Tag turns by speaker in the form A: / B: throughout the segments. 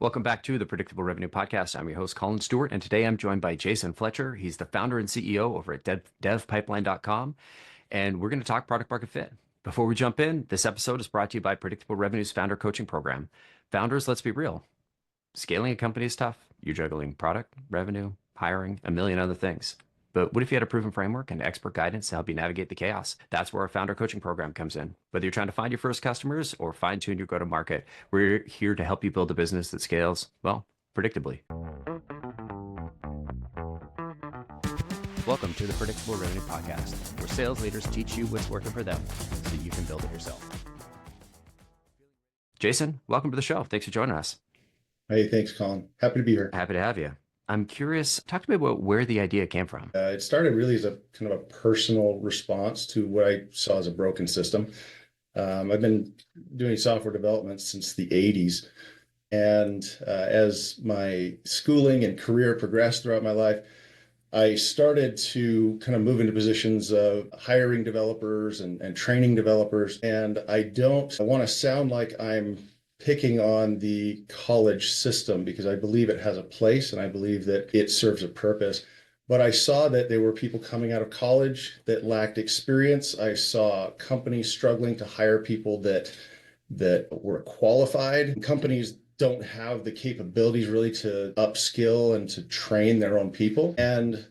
A: Welcome back to the Predictable Revenue Podcast. I'm your host, Collin Stewart, and today I'm joined by Jason Fletcher. He's the founder and CEO over at devpipeline.com, and we're going to talk product market fit. Before we jump in, this episode is brought to you by Predictable Revenue's founder coaching program. Founders, let's be real. Scaling a company is tough. You're juggling product, revenue, hiring, a million other things. But what if you had a proven framework and expert guidance to help you navigate the chaos? That's where our founder coaching program comes in. Whether you're trying to find your first customers or fine tune your go to market, we're here to help you build a business that scales, well, predictably. Welcome to the Predictable Revenue Podcast, where sales leaders teach you what's working for them so you can build it yourself. Jason, welcome to the show. Thanks for joining us.
B: Hey, thanks, Colin. Happy to be here.
A: Happy to have you. I'm curious, talk to me about where the idea came from.
B: It started really as a kind of a personal response to what I saw as a broken system. I've been doing software development since the 80s. And as my schooling and career progressed throughout my life, I started to kind of move into positions of hiring developers and training developers. And I want to sound like I'm picking on the college system because I believe it has a place and I believe that it serves a purpose. But I saw that there were people coming out of college that lacked experience. I saw companies struggling to hire people that were qualified. Companies don't have the capabilities really to upskill and to train their own people. And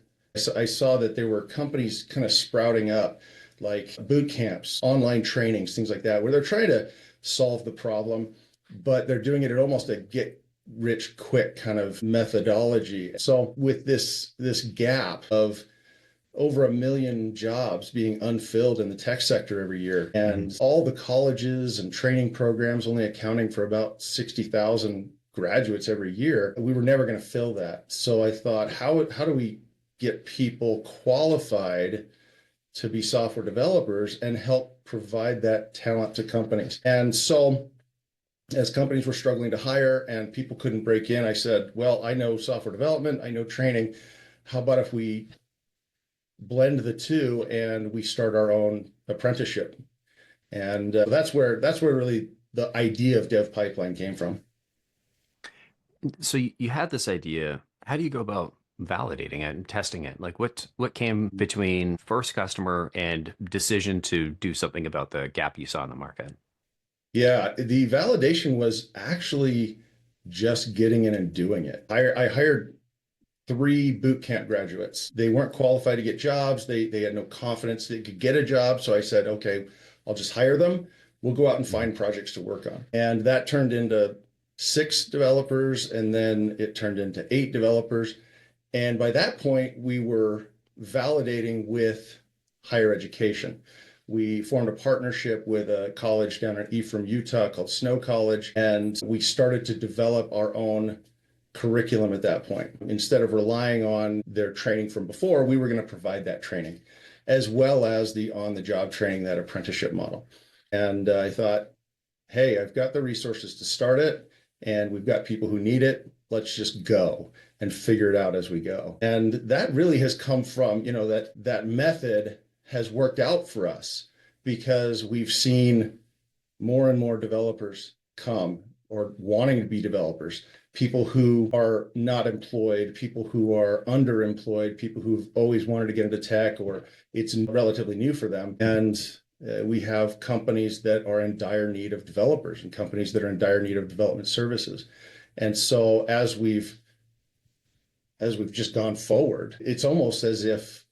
B: I saw that there were companies kind of sprouting up, like boot camps, online trainings, things like that, where they're trying to solve the problem, but they're doing it at almost a get rich quick kind of methodology. So with this gap of over 1 million jobs being unfilled in the tech sector every year, and all the colleges and training programs only accounting for about 60,000 graduates every year, we were never going to fill that. So I thought, how do we get people qualified to be software developers and help provide that talent to companies? And so as companies were struggling to hire and people couldn't break in, I said, well, I know software development, I know training. How about if we blend the two and we start our own apprenticeship? And that's where really the idea of Dev Pipeline came from.
A: So you had this idea. How do you go about validating it and testing it? Like what came between first customer and decision to do something about the gap you saw in the market?
B: Yeah, the validation was actually just getting in and doing it. I hired 3 boot camp graduates. They weren't qualified to get jobs. They had no confidence they could get a job. So I said, okay, I'll just hire them. We'll go out and find projects to work on. And that turned into 6 developers, and then it turned into 8 developers. And by that point, we were validating with higher education. We formed a partnership with a college down in Ephraim, Utah called Snow College, and we started to develop our own curriculum at that point. Instead of relying on their training from before, we were going to provide that training, as well as the on-the-job training, that apprenticeship model. And I thought, hey, I've got the resources to start it, and we've got people who need it. Let's just go and figure it out as we go. And that really has come from, that method has worked out for us because we've seen more and more developers come, or wanting to be developers, people who are not employed, people who are underemployed, people who've always wanted to get into tech, or it's relatively new for them. And we have companies that are in dire need of developers and companies that are in dire need of development services. And so as we've just gone forward, it's almost as if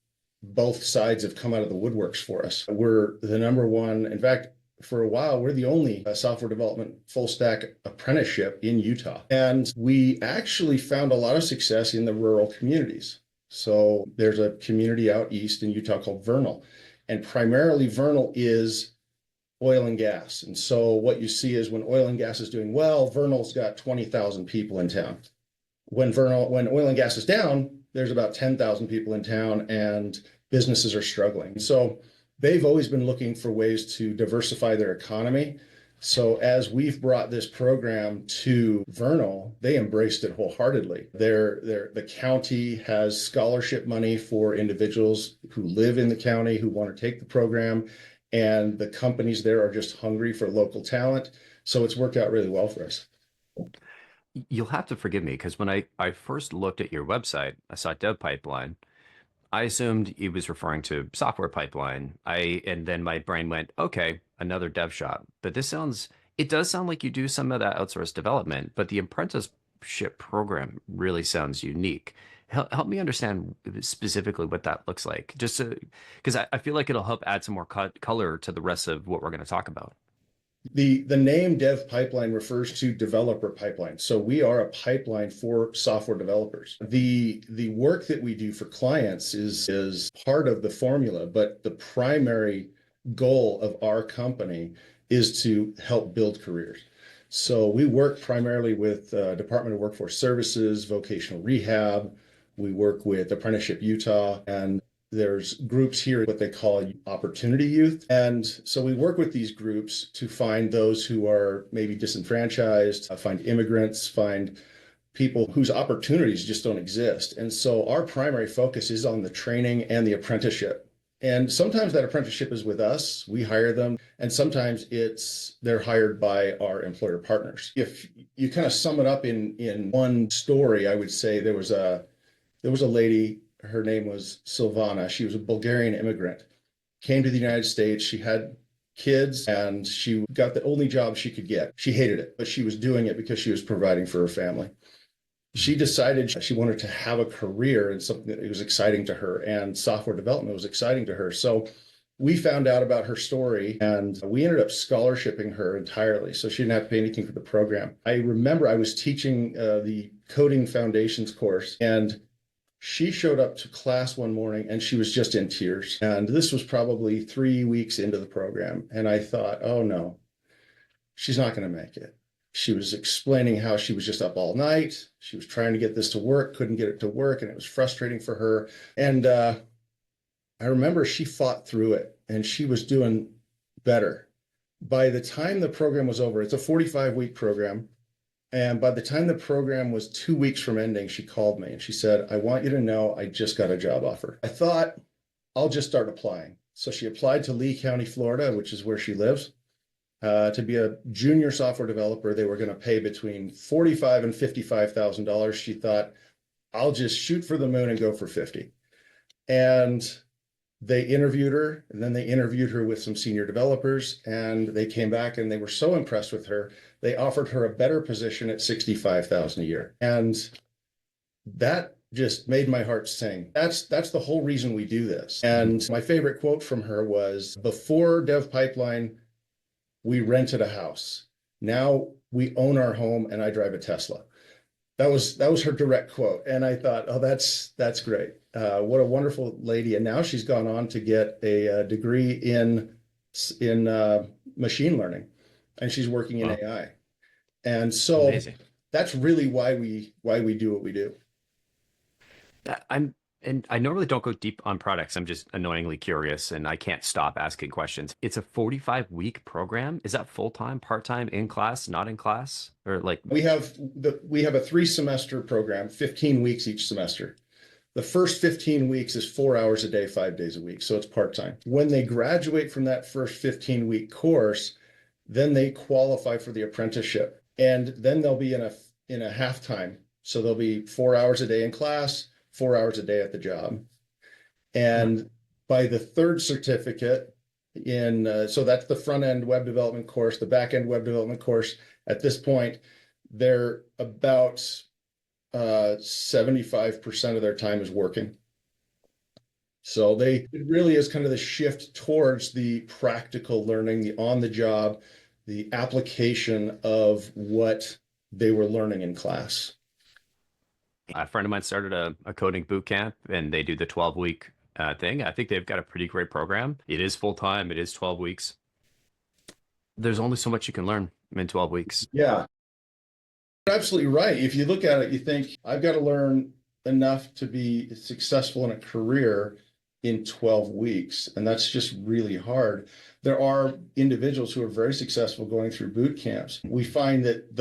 B: both sides have come out of the woodworks for us. We're the number one. In fact, for a while, we're the only software development full stack apprenticeship in Utah. And we actually found a lot of success in the rural communities. So there's a community out east in Utah called Vernal, and primarily Vernal is oil and gas. And so what you see is when oil and gas is doing well, Vernal's got 20,000 people in town. When oil and gas is down, there's about 10,000 people in town and businesses are struggling. So they've always been looking for ways to diversify their economy. So as we've brought this program to Vernal, they embraced it wholeheartedly. The county has scholarship money for individuals who live in the county who want to take the program, and the companies there are just hungry for local talent. So it's worked out really well for us.
A: You'll have to forgive me because when I first looked at your website, I saw Dev Pipeline. I assumed he was referring to software pipeline. And then my brain went, okay, another dev shop. But it does sound like you do some of that outsourced development, but the apprenticeship program really sounds unique. Help me understand specifically what that looks like, just because I feel like it'll help add some more color to the rest of what we're going to talk about.
B: The name Dev Pipeline refers to developer pipeline. So we are a pipeline for software developers. The work that we do for clients is part of the formula, but the primary goal of our company is to help build careers. So we work primarily with Department of Workforce Services, vocational rehab. We work with Apprenticeship Utah, and there's groups here, what they call opportunity youth. And so we work with these groups to find those who are maybe disenfranchised, find immigrants, find people whose opportunities just don't exist. And so our primary focus is on the training and the apprenticeship. And sometimes that apprenticeship is with us, we hire them, and sometimes they're hired by our employer partners. If you kind of sum it up in one story, I would say there was a lady. Her name was Silvana. She was a Bulgarian immigrant, came to the United States. She had kids and she got the only job she could get. She hated it, but she was doing it because she was providing for her family. She decided she wanted to have a career in something that was exciting to her, and software development was exciting to her. So we found out about her story and we ended up scholarshiping her entirely. So she didn't have to pay anything for the program. I remember I was teaching the coding foundations course, and she showed up to class one morning and she was just in tears. And this was probably 3 weeks into the program. And I thought, oh no, she's not going to make it. She was explaining how she was just up all night. She was trying to get this to work, couldn't get it to work, and it was frustrating for her. And I remember she fought through it and she was doing better. By the time the program was over, it's a 45-week program. And by the time the program was 2 weeks from ending, she called me and she said, I want you to know I just got a job offer. I thought, I'll just start applying. So she applied to Lee County, Florida, which is where she lives, to be a junior software developer. They were going to pay between $45,000 and $55,000. She thought, I'll just shoot for the moon and go for 50. And they interviewed her, and then they interviewed her with some senior developers, and they came back and they were so impressed with her, they offered her a better position at $65,000 a year. And that just made my heart sing. That's the whole reason we do this. And my favorite quote from her was, before Dev Pipeline, we rented a house. Now we own our home and I drive a Tesla. That was her direct quote. And I thought, oh, that's great. What a wonderful lady. And now she's gone on to get a degree in machine learning, and she's working in AI. And so
A: Amazing.
B: that's really why we do what we do.
A: And I normally don't go deep on products. I'm just annoyingly curious and I can't stop asking questions. It's a 45-week program. Is that full-time, part-time, in class, not in class? Or like
B: We have a 3-semester program, 15 weeks each semester. The first 15 weeks is 4 hours a day, 5 days a week. So it's part-time. When they graduate from that first 15-week course, then they qualify for the apprenticeship. And then they'll be in a half-time. So they'll be 4 hours a day in class, 4 hours a day at the job. And by the third certificate so that's the front end web development course, the back end web development course. At this point, they're about 75% of their time is working. So it really is kind of the shift towards the practical learning, the on the job, the application of what they were learning in class.
A: a friend of mine started a coding boot camp and they do the 12-week thing. I think they've got a pretty great program. It is full-time. It is 12 weeks. There's only so much you can learn in 12 weeks.
B: Yeah, you're absolutely right. If you look at it, you think, I've got to learn enough to be successful in a career in 12 weeks. And that's just really hard. There are individuals who are very successful going through boot camps. We find that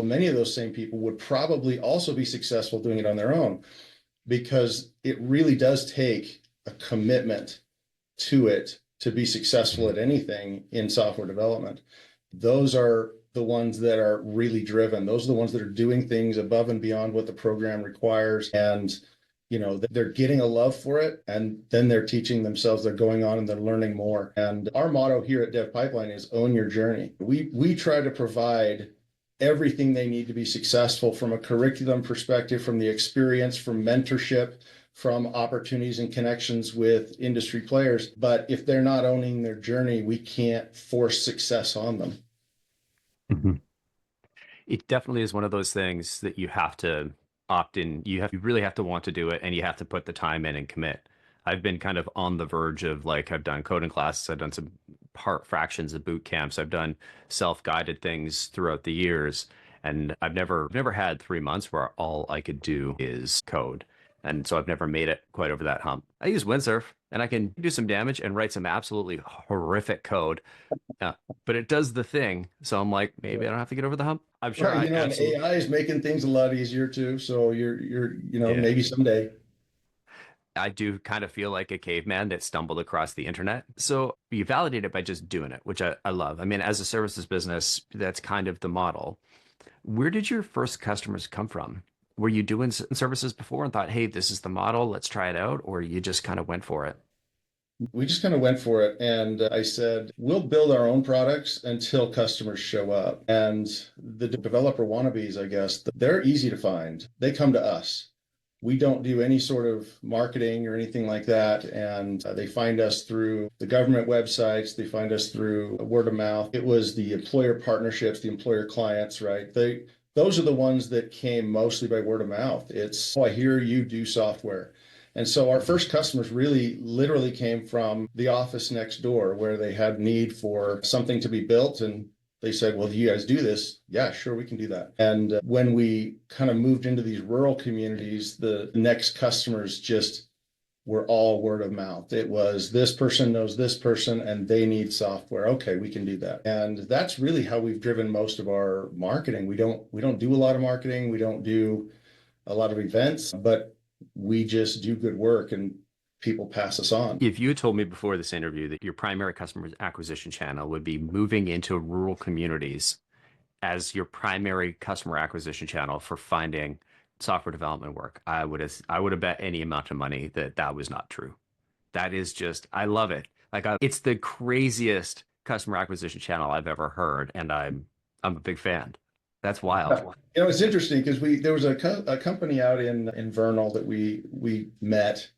B: many of those same people would probably also be successful doing it on their own, because it really does take a commitment to it to be successful at anything in software development. Those are the ones that are really driven. Those are the ones that are doing things above and beyond what the program requires. And, they're getting a love for it. And then they're teaching themselves, they're going on and they're learning more. And our motto here at Dev Pipeline is own your journey. We try to provide everything they need to be successful from a curriculum perspective, from the experience, from mentorship, from opportunities and connections with industry players. But if they're not owning their journey, we can't force success on them.
A: Mhm. It definitely is one of those things that you have to opt in. You really have to want to do it, and you have to put the time in and commit. I've been kind of on the verge of like I've done coding classes, I've done some part fractions of boot camps, I've done self-guided things throughout the years, and I've never had 3 months where all I could do is code. And so I've never made it quite over that hump. I use Windsurf and I can do some damage and write some absolutely horrific code, but it does the thing. So I'm like, maybe I don't have to get over the hump. I'm sure
B: Right,
A: I
B: and
A: absolutely,
B: AI is making things a lot easier too. So
A: yeah.
B: maybe someday.
A: I do kind of feel like a caveman that stumbled across the internet. So you validate it by just doing it, which I love. I mean, as a services business, that's kind of the model. Where did your first customers come from? Were you doing services before and thought, hey, this is the model, let's try it out? Or you just kind of went for it?
B: We just kind of went for it. And I said, we'll build our own products until customers show up. And the developer wannabes, I guess, they're easy to find. They come to us. We don't do any sort of marketing or anything like that. And they find us through the government websites. They find us through word of mouth. It was the employer partnerships, the employer clients, right? Those are the ones that came mostly by word of mouth. It's, oh, I hear you do software. And so our first customers really literally came from the office next door where they had need for something to be built. And they said, well, do you guys do this? Yeah, sure, we can do that. And when we kind of moved into these rural communities, the next customers just were all word of mouth. It was this person knows this person and they need software. Okay, we can do that. And that's really how we've driven most of our marketing. We don't do a lot of marketing. We don't do a lot of events, but we just do good work and people pass us on.
A: If you had told me before this interview that your primary customer acquisition channel would be moving into rural communities as your primary customer acquisition channel for finding software development work, I would have bet any amount of money that that was not true. That is just, I love it. Like it's the craziest customer acquisition channel I've ever heard, and I'm a big fan. That's wild.
B: It's interesting because there was a company out in Vernal that we met,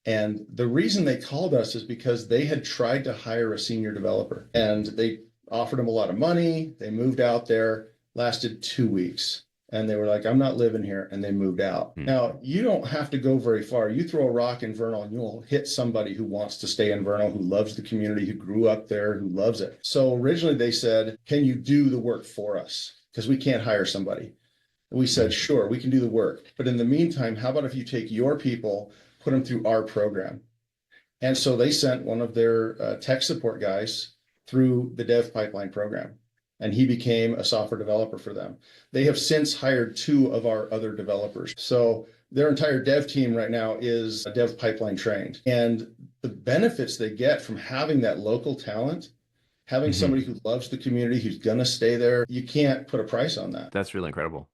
B: and the reason they called us is because they had tried to hire a senior developer, and they offered him a lot of money. They moved out there, lasted 2 weeks, and they were like, "I'm not living here," and they moved out.
A: Hmm.
B: Now you don't have to go very far. You throw a rock in Vernal, and you'll hit somebody who wants to stay in Vernal, who loves the community, who grew up there, who loves it. So originally they said, "Can you do the work for us? Because we can't hire somebody." And we said, sure, we can do the work. But in the meantime, how about if you take your people, put them through our program? And so they sent one of their tech support guys through the Dev Pipeline program, and he became a software developer for them. They have since hired two of our other developers. So their entire dev team right now is Dev Pipeline trained. And the benefits they get from having that local talent, having
A: Mhm.
B: somebody who loves the community, who's going to stay there, you can't put a price on that.
A: That's really incredible.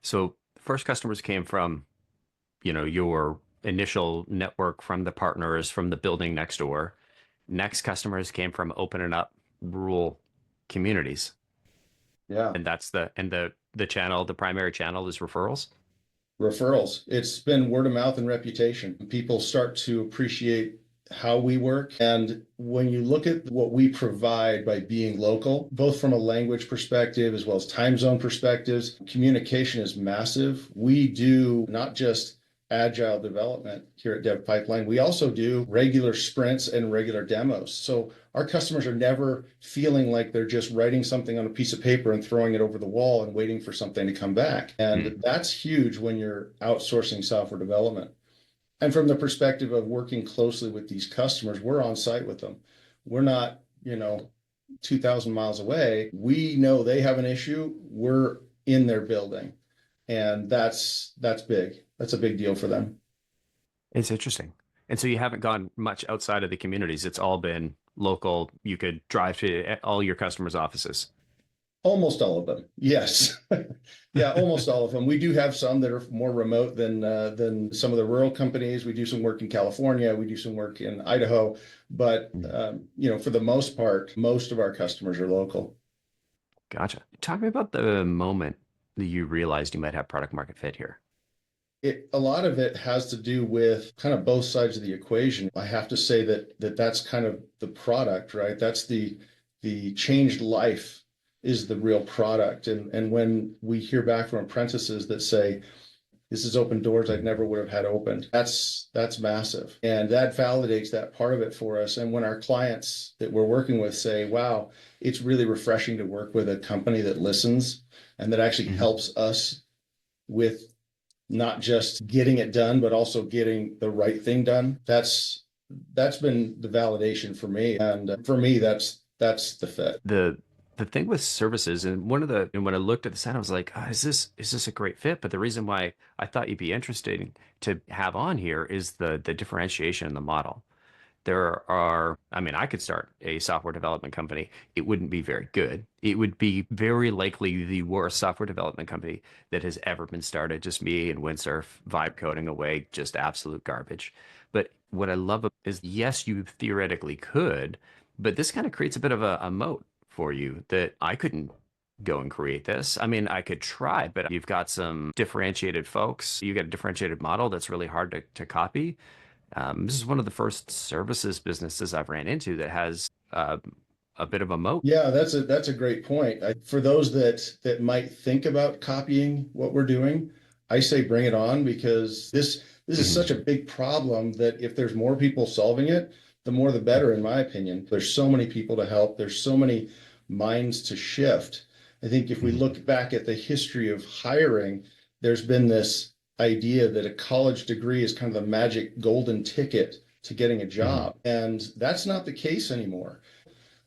A: So first customers came from, your initial network from the partners from the building next door. Next customers came from opening up rural communities.
B: Yeah.
A: And that's the channel, the primary channel is referrals.
B: Referrals. It's been word of mouth and reputation. People start to appreciate how we work. And when you look at what we provide by being local, both from a language perspective as well as time zone perspectives, communication is massive. We do not just agile development here at Dev Pipeline, we also do regular sprints and regular demos. So our customers are never feeling like they're just writing something on a piece of paper and throwing it over the wall and waiting for something to come back. And that's huge when you're outsourcing software development. And from the perspective of working closely with these customers, we're on site with them. We're not, 2,000 miles away. We know they have an issue. We're in their building. And that's big. That's a big deal for them.
A: It's interesting. And so you haven't gone much outside of the communities. It's all been local. You could drive to all your customers' offices.
B: Almost all of them. Yes. Yeah, almost all of them. We do have some that are more remote than some of the rural companies. We do some work in California. We do some work in Idaho, but for the most part, most of our customers are local.
A: Gotcha. Talk to me about the moment that you realized you might have product market fit here.
B: A lot of it has to do with kind of both sides of the equation. I have to say that's kind of the product, right? That's the changed life is the real product. And when we hear back from apprentices that say, this has opened doors I never would have had opened, that's massive. And that validates that part of it for us. And when our clients that we're working with say, wow, it's really refreshing to work with a company that listens and that actually helps us with not just getting it done, but also getting the right thing done. That's been the validation for me. And for me, that's the fit.
A: The thing with services, and when I looked at the sign, I was like, oh, is this a great fit? But the reason why I thought you'd be interested to have on here is the differentiation in the model. I mean, I could start a software development company. It wouldn't be very good. It would be very likely the worst software development company that has ever been started. Just me and Windsurf vibe coding away, just absolute garbage. But what I love is, yes, you theoretically could, but this kind of creates a bit of a moat for you that I couldn't go and create this. I mean, I could try, but you've got some differentiated folks. You got a differentiated model that's really hard to copy. This is one of the first services businesses I've ran into that has a bit of a moat.
B: Yeah, that's a great point. For those that might think about copying what we're doing, I say bring it on, because this is such a big problem that if there's more people solving it, the more the better, in my opinion. There's so many people to help. There's so many minds to shift. I think if we look back at the history of hiring, there's been this idea that a college degree is kind of the magic golden ticket to getting a job. And that's not the case anymore.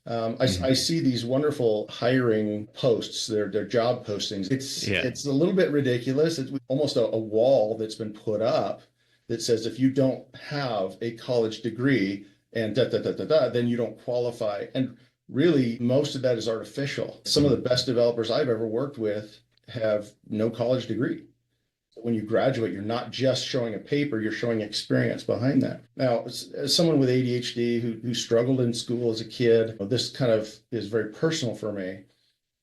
B: I see these wonderful hiring posts, their job postings. It's a little bit ridiculous. It's almost a wall that's been put up that says if you don't have a college degree and then you don't qualify. And really, most of that is artificial. Some of the best developers I've ever worked with have no college degree. When you graduate, you're not just showing a paper, you're showing experience behind that. Now, as someone with ADHD who struggled in school as a kid, this kind of is very personal for me.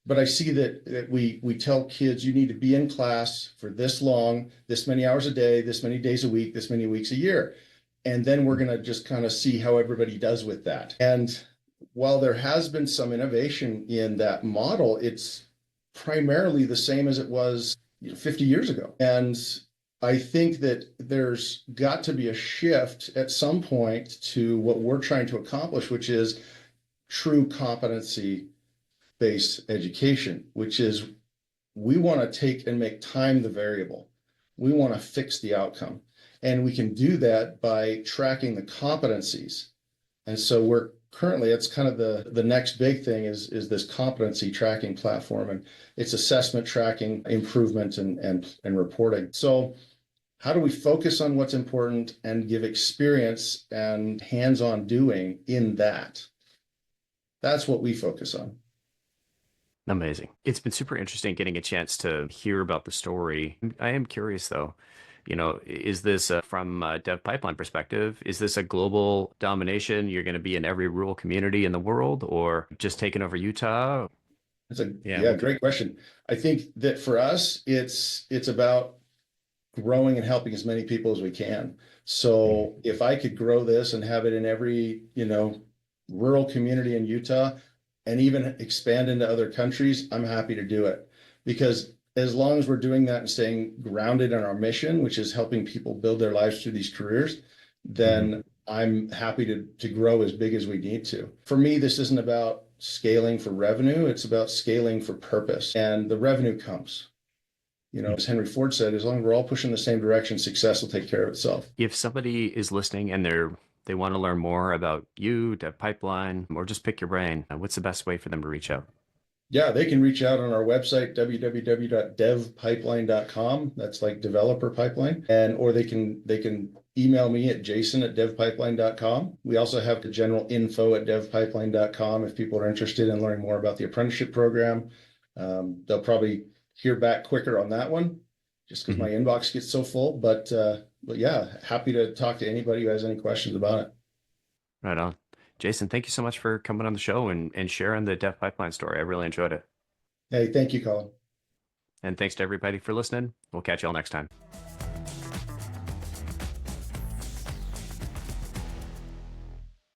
B: But I see that we tell kids you need to be in class for this long, this many hours a day, this many days a week, this many weeks a year. And then we're going to just kind of see how everybody does with that. And while there has been some innovation in that model, it's primarily the same as it was 50 years ago. And I think that there's got to be a shift at some point to what we're trying to accomplish, which is true competency-based education, which is we want to take and make time the variable. We want to fix the outcome. And we can do that by tracking the competencies. And so we're currently, it's kind of the next big thing is this competency tracking platform, and it's assessment tracking, improvement, and reporting. So how do we focus on what's important and give experience and hands-on doing in that? That's what we focus on.
A: Amazing. It's been super interesting getting a chance to hear about the story. I am curious though, is this from a dev pipeline perspective, is this a global domination? You're going to be in every rural community in the world, or just taking over Utah?
B: That's great question. I think that for us, it's about growing and helping as many people as we can. So if I could grow this and have it in every, rural community in Utah and even expand into other countries, I'm happy to do it, because as long as we're doing that and staying grounded in our mission, which is helping people build their lives through these careers, then I'm happy to grow as big as we need to. For me, this isn't about scaling for revenue. It's about scaling for purpose. And the revenue comes. As Henry Ford said, as long as we're all pushing the same direction, success will take care of itself.
A: If somebody is listening and they want to learn more about you, Dev Pipeline, or just pick your brain, what's the best way for them to reach out?
B: Yeah, they can reach out on our website, www.devpipeline.com. That's like developer pipeline. Or they can email me at jason@devpipeline.com. We also have the general info at devpipeline.com if people are interested in learning more about the apprenticeship program. They'll probably hear back quicker on that one just because my inbox gets so full. But yeah, happy to talk to anybody who has any questions about it.
A: Right on. Jason, thank you so much for coming on the show and sharing the Dev Pipeline story. I really enjoyed it.
B: Hey, thank you, Colin.
A: And thanks to everybody for listening. We'll catch you all next time.